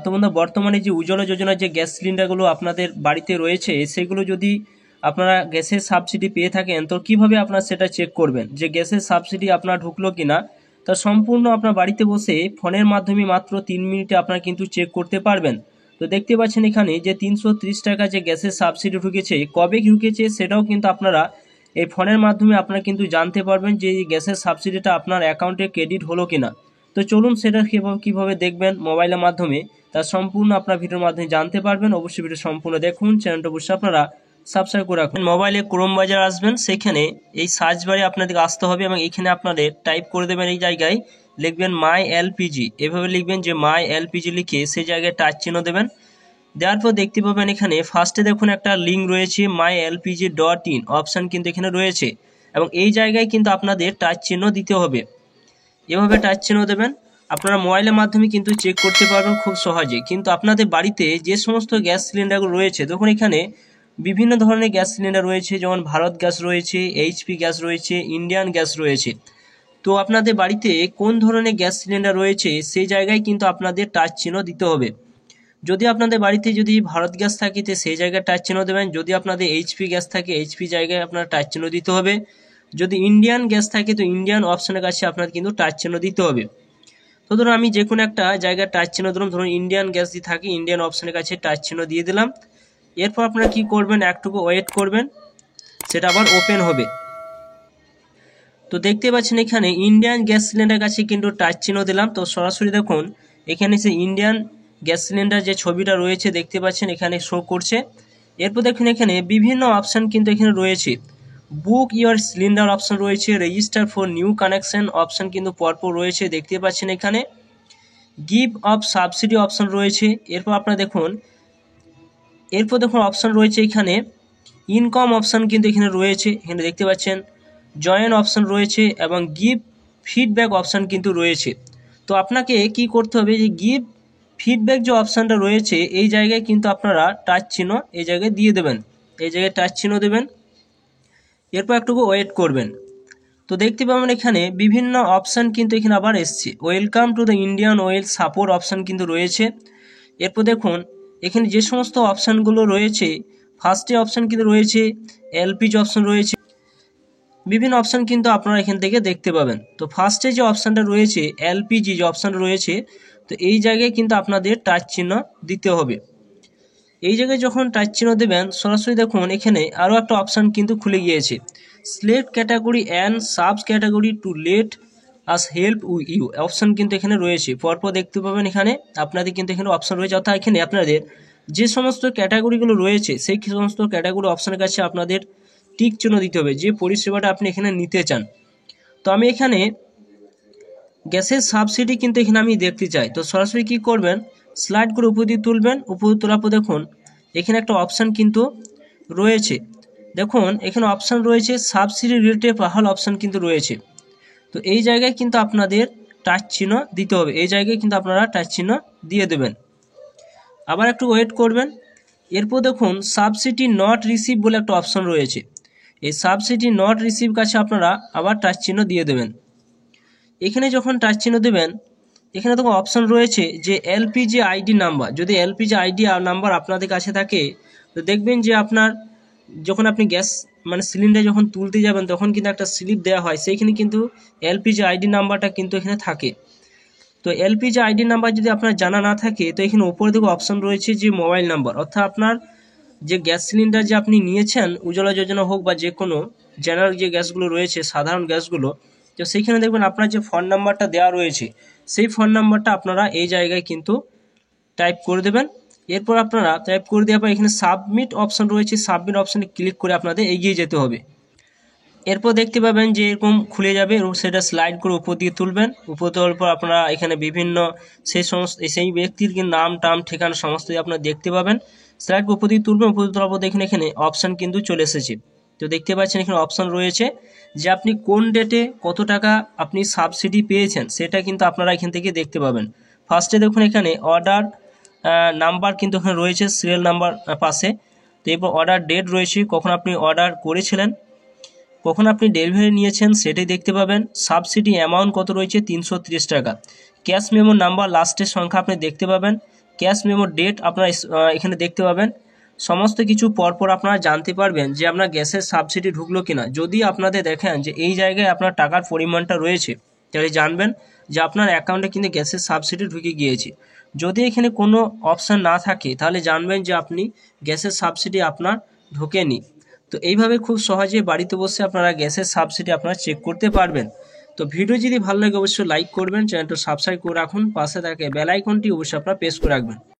তো বন্ধুরা বর্তমানে যে উজ্জ্বলা যোজনার যে গ্যাস সিলিন্ডারগুলো আপনাদের বাড়িতে রয়েছে সেগুলো যদি আপনারা গ্যাসের সাবসিডি পেয়ে থাকেন তো কিভাবে আপনারা সেটা চেক করবেন যে গ্যাসের সাবসিডি আপনার ঢুকলো কিনা। তা সম্পূর্ণ আপনার বাড়িতে বসে ফোনের মাধ্যমে মাত্র 3 মিনিটে আপনারা কিন্তু চেক করতে পারবেন। তো দেখতে পাচ্ছেন এখানে যে 330 টাকা যে গ্যাসের সাবসিডি ঢুকেছে, কবে ঢুকেছে সেটাও কিন্তু আপনারা এই ফোনের মাধ্যমে আপনারা কিন্তু জানতে পারবেন যে এই গ্যাসের সাবসিডিটা আপনার অ্যাকাউন্টে ক্রেডিট হলো কিনা। তো চলুন সেটা কিভাবে দেখবেন মোবাইলের মাধ্যমে তার সম্পূর্ণ আপনার ভিডিওর মাধ্যমে জানতে পারবেন। অবশ্যই ভিডিও সম্পূর্ণ দেখুন, চ্যানেলটা অবশ্যই আপনারা সাবস্ক্রাইব করে রাখুন। মোবাইলে ক্রোম বাজার আসবেন, সেখানে এই সার্চ বারে আপনাদেরকে আসতে হবে এবং এখানে আপনাদের টাইপ করে দেবেন, এই জায়গায় লিখবেন মাই এলপিজি, এভাবে লিখবেন যে মাই এলপিজি লিখে সেই জায়গায় টাচ চিহ্ন দেবেন। দেওয়ার পর দেখতে পাবেন এখানে ফার্স্টে দেখুন একটা লিঙ্ক রয়েছে mylpg.in অপশান কিন্তু এখানে রয়েছে এবং এই জায়গায় কিন্তু আপনাদের টাচ চিহ্ন দিতে হবে। এভাবে টাচ চিহ্ন দেবেন, আপনারা মোবাইলের মাধ্যমে কিন্তু চেক করতে পারবেন খুব সহজে। কিন্তু আপনাদের বাড়িতে যে সমস্ত গ্যাস সিলিন্ডারগুলো রয়েছে দেখুন এখানে বিভিন্ন ধরনের গ্যাস সিলিন্ডার রয়েছে, যেমন ভারত গ্যাস রয়েছে, এইচপি গ্যাস রয়েছে, ইন্ডিয়ান গ্যাস রয়েছে। তো আপনাদের বাড়িতে কোন ধরনের গ্যাস সিলিন্ডার রয়েছে সেই জায়গায় কিন্তু আপনাদের টাচ চিহ্ন দিতে হবে। যদি আপনাদের বাড়িতে যদি ভারত গ্যাস থাকে তো সেই জায়গায় টাচ চিহ্ন দেবেন, যদি আপনাদের এইচপি গ্যাস থাকে এইচপি জায়গায় আপনার টাচ চিহ্ন দিতে হবে, যদি ইন্ডিয়ান গ্যাস থাকে তো ইন্ডিয়ান অপশনের কাছে আপনার কিন্তু টাচ চিহ্ন দিতে হবে। তো ধরুন আমি যে কোনো একটা জায়গায় টাচ চিহ্ন ধরুন ইন্ডিয়ান গ্যাস দিয়ে থাকে, ইন্ডিয়ান অপশনের কাছে টাচ চিহ্ন দিয়ে দিলাম। এরপর আপনারা কি করবেন, একটুকু ওয়েট করবেন, সেটা আবার ওপেন হবে। তো দেখতে পাচ্ছেন এখানে ইন্ডিয়ান গ্যাস সিলিন্ডার কাছে কিন্তু টাচ চিহ্ন দিলাম। তো সরাসরি দেখুন এখানে সে ইন্ডিয়ান গ্যাস সিলিন্ডার যে ছবিটা রয়েছে দেখতে পাচ্ছেন এখানে শো করছে। এরপর দেখুন এখানে বিভিন্ন অপশান কিন্তু এখানে রয়েছে, বুক ইওর সিলিন্ডার অপশান রয়েছে, register for new connection option কিন্তু পরপর রয়েছে দেখতে পাচ্ছেন এখানে, গিভ অফ সাবসিডি অপশান রয়েছে। এরপর আপনারা দেখুন অপশান রয়েছে এখানে ইনকাম অপশান কিন্তু এখানে রয়েছে, এখানে দেখতে পাচ্ছেন জয়েন অপশান রয়েছে এবং গিভ ফিডব্যাক অপশান কিন্তু রয়েছে। তো আপনাকে কি করতে হবে, যে গিভ ফিডব্যাক যে অপশানটা রয়েছে এই জায়গায় কিন্তু আপনারা টাচ চিহ্ন এই জায়গায় দিয়ে দেবেন, এই জায়গায় টাচ চিহ্ন দেবেন। এরপর একটু ওয়েট করবেন। তো দেখতে পাবেন এখানে বিভিন্ন অপশান কিন্তু এখানে আবার এসছে, welcome to the Indian oil support option কিন্তু রয়েছে। এরপর দেখুন এখানে যে সমস্ত অপশানগুলো রয়েছে, ফার্স্টে অপশান কিন্তু রয়েছে এলপিজি অপশান রয়েছে, বিভিন্ন অপশান কিন্তু আপনারা এখান থেকে দেখতে পাবেন। তো ফার্স্টে যে অপশানটা রয়েছে এলপিজি যে অপশানটা রয়েছে, তো এই জায়গায় কিন্তু আপনাদের টাচ চিহ্ন দিতে হবে। এই জায়গায় যখন টাচ চিহ্ন দেবেন সরাসরি দেখুন এখানে আরও একটা অপশান কিন্তু খুলে গিয়েছে, select category and sub category to let us help you option কিন্তু এখানে রয়েছে। পরপর দেখতে পাবেন এখানে আপনাদের কিন্তু এখানে অপশান রয়েছে, অর্থাৎ এখানে আপনাদের যে সমস্ত ক্যাটাগরিগুলো রয়েছে সেই সমস্ত ক্যাটাগরি অপশানের কাছে আপনাদের টিক চিহ্ন দিতে হবে যে পরিষেবাটা আপনি এখানে নিতে চান। তো আমি এখানে গ্যাসের সাবসিডি কিন্তু এখানে আমি দেখতে চাই। তো সরাসরি কি করবেন, স্লাইড করে উপর দিয়ে তুলবেন, উপর তোলার পর দেখুন এখানে একটা অপশান কিন্তু রয়েছে, দেখুন এখানে অপশান রয়েছে সাবসিডি রিলেটেড পাহাল অপশান কিন্তু রয়েছে। তো এই জায়গায় কিন্তু আপনাদের টাচ চিহ্ন দিতে হবে, এই জায়গায় কিন্তু আপনারা টাচ চিহ্ন দিয়ে দেবেন, আবার একটু ওয়েট করবেন। এরপর দেখুন সাবসিডি নট রিসিভ বলে একটা অপশান রয়েছে, এই সাবসিডি নট রিসিভ কাছে আপনারা আবার টাচ চিহ্ন দিয়ে দেবেন। এখানে যখন টাচ চিহ্ন দেবেন এখানে তখন অপশান রয়েছে যে এলপিজি আইডি নাম্বার, যদি এলপিজি আইডি নাম্বার আপনাদের কাছে থাকে তো দেখবেন যে আপনার যখন আপনি গ্যাস সিলিন্ডার যখন তুলতে যাবেন তখন কিন্তু একটা স্লিপ দেওয়া হয়, সেইখানে কিন্তু এলপিজি আইডি নাম্বারটা কিন্তু এখানে থাকে। তো এলপিজি আইডি নাম্বার যদি আপনার জানা না থাকে তো এখানে উপরে দিকে অপশান রয়েছে যে মোবাইল নাম্বার, অর্থাৎ আপনার যে গ্যাস সিলিন্ডার যে আপনি নিয়েছেন উজ্জ্বলা যোজনা হোক বা যে কোনো জেনারেল যে গ্যাসগুলো রয়েছে সাধারণ গ্যাসগুলো, তো সেইখানে দেখবেন আপনার যে ফোন নাম্বারটা দেওয়া রয়েছে সেই ফোন নাম্বারটা আপনারা এই জায়গায় কিন্তু টাইপ করে দেবেন। এরপর আপনারা টাইপ করে দেওয়ার পর এখানে সাবমিট অপশান রয়েছে, সাবমিট অপশানে ক্লিক করে আপনাদের এগিয়ে যেতে হবে। এরপর দেখতে পাবেন যে এরকম খুলে যাবে এবং সেটা স্লাইড করে উপর দিয়ে তুলবেন, উপর তোলার পর আপনারা এখানে বিভিন্ন সেই ব্যক্তির নাম টাম ঠিকানা সমস্ত আপনারা দেখতে পাবেন। স্লাইড উপর দিয়ে তুলবেন, উপর দিয়ে তোলার পর দেখুন এখানে অপশান কিন্তু চলে এসেছে। তো দেখতে পাচ্ছেন এখানে অপশান রয়েছে যে আপনি কোন ডেটে কত টাকা আপনি সাবসিডি পেয়েছেন সেটা কিন্তু আপনারা এখান থেকে দেখতে পাবেন। ফার্স্টে দেখুন এখানে অর্ডার নাম্বার কিন্তু এখানে রয়েছে, সিরিয়াল নাম্বার পাশে। তো এরপর অর্ডার ডেট রয়েছে, কখন আপনি অর্ডার করেছিলেন, কখন আপনি ডেলিভারি নিয়েছেন সেটাই দেখতে পাবেন। সাবসিডি অ্যামাউন্ট কত রয়েছে 330 টাকা, ক্যাশ মেমো নাম্বার লাস্টের সংখ্যা আপনি দেখতে পাবেন, ক্যাশ মেমো ডেট আপনারা এখানে দেখতে পাবেন। সমস্ত কিছু পরপর আপনারা জানতে পারবেন যে আপনার গ্যাসের সাবসিডি ঢুকলো কিনা। যদি আপনাদের দেখেন যে এই জায়গায় আপনার টাকার পরিমাণটা রয়েছে, তাহলে জানবেন যে আপনার অ্যাকাউন্টে কিন্তু গ্যাসের সাবসিডি ঢুকে গিয়েছে। যদি এখানে কোনো অপশান না থাকে তাহলে জানবেন যে আপনি গ্যাসের সাবসিডি আপনার ঢোকেনি। তো এইভাবে খুব সহজে বাড়িতে বসে আপনারা গ্যাসের সাবসিডি আপনারা চেক করতে পারবেন। তো ভিডিও যদি ভালো লাগে অবশ্যই লাইক করবেন, চ্যানেলটা সাবস্ক্রাইব করে রাখুন, পাশে থাকে বেল আইকনটি অবশ্যই আপনারা প্রেস করে রাখবেন।